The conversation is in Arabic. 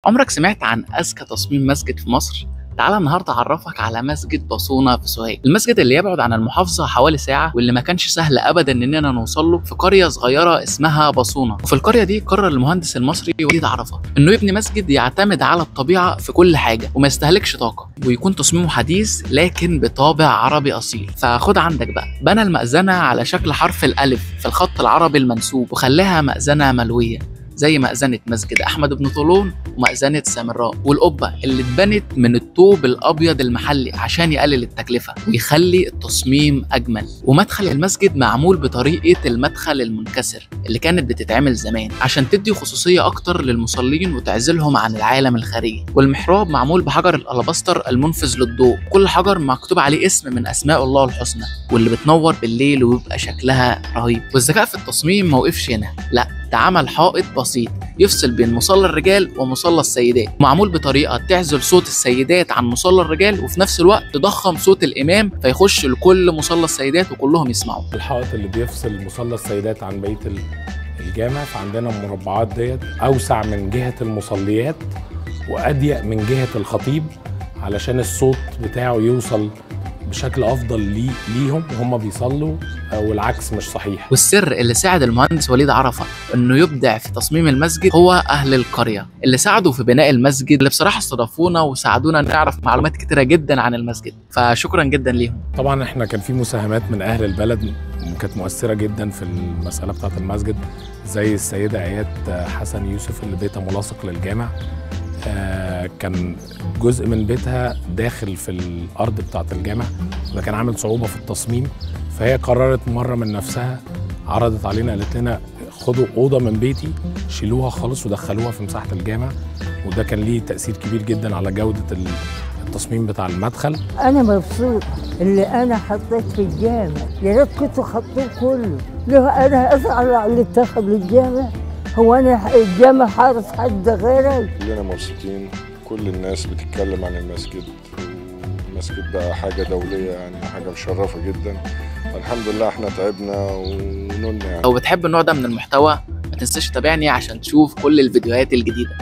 عمرك سمعت عن أذكى تصميم مسجد في مصر؟ تعالى النهارده أعرفك على مسجد باسونة في سوهاج، المسجد اللي يبعد عن المحافظة حوالي ساعة واللي ما كانش سهل أبدا إننا نوصل له في قرية صغيرة اسمها باسونة، وفي القرية دي قرر المهندس المصري وليد عرفة إنه يبني مسجد يعتمد على الطبيعة في كل حاجة وما يستهلكش طاقة، ويكون تصميمه حديث لكن بطابع عربي أصيل. فخد عندك بقى، بنى المأذنة على شكل حرف الألف في الخط العربي المنسوب وخلاها مأذنة ملوية زي مأذنة مسجد أحمد بن طولون ومأذنة سامراء، والقبة اللي اتبنت من الطوب الأبيض المحلي عشان يقلل التكلفة ويخلي التصميم أجمل. ومدخل المسجد معمول بطريقة المدخل المنكسر اللي كانت بتتعمل زمان عشان تدي خصوصية أكتر للمصلين وتعزلهم عن العالم الخارجي. والمحراب معمول بحجر الألبستر المنفذ للضوء، كل حجر مكتوب عليه اسم من أسماء الله الحسنى واللي بتنور بالليل ويبقى شكلها رهيب. والذكاء في التصميم ما وقفش هنا، لا ده عمل حائط بسيط يفصل بين مصلى الرجال ومصلى السيدات، معمول بطريقه تعزل صوت السيدات عن مصلى الرجال وفي نفس الوقت تضخم صوت الامام فيخش لكل مصلى السيدات وكلهم يسمعوا. الحائط اللي بيفصل مصلى السيدات عن بقيه الجامع، فعندنا المربعات ديت اوسع من جهه المصليات واضيق من جهه الخطيب علشان الصوت بتاعه يوصل بشكل افضل ليهم وهم بيصلوا، والعكس مش صحيح. والسر اللي ساعد المهندس وليد عرفة انه يبدع في تصميم المسجد هو اهل القريه اللي ساعدوا في بناء المسجد، اللي بصراحه استضافونا وساعدونا نعرف معلومات كتيره جدا عن المسجد، فشكرا جدا ليهم. طبعا احنا كان في مساهمات من اهل البلد كانت مؤثره جدا في المساله بتاعه المسجد، زي السيده ايات حسن يوسف اللي بيتها ملاصق للجامع، كان جزء من بيتها داخل في الارض بتاعه الجامع وده كان عامل صعوبه في التصميم، فهي قررت مره من نفسها، عرضت علينا قالت لنا خدوا اوضه من بيتي شيلوها خالص ودخلوها في مساحه الجامع، وده كان ليه تاثير كبير جدا على جوده التصميم بتاع المدخل. انا مبسوط اللي انا حطيت في الجامع، يا ريت كنتوا خطوه كله. ليه انا ازعل على اللي اتخذ للجامع؟ هو انا الجامع حارس حد غيري؟ كلنا مبسوطين، كل الناس بتتكلم عن المسجد، والمسجد بقى حاجه دوليه يعني حاجه مشرفه جدا، والحمد لله احنا تعبنا ونلنا يعني. لو بتحب النوع ده من المحتوى ما تنساش تتابعني عشان تشوف كل الفيديوهات الجديده.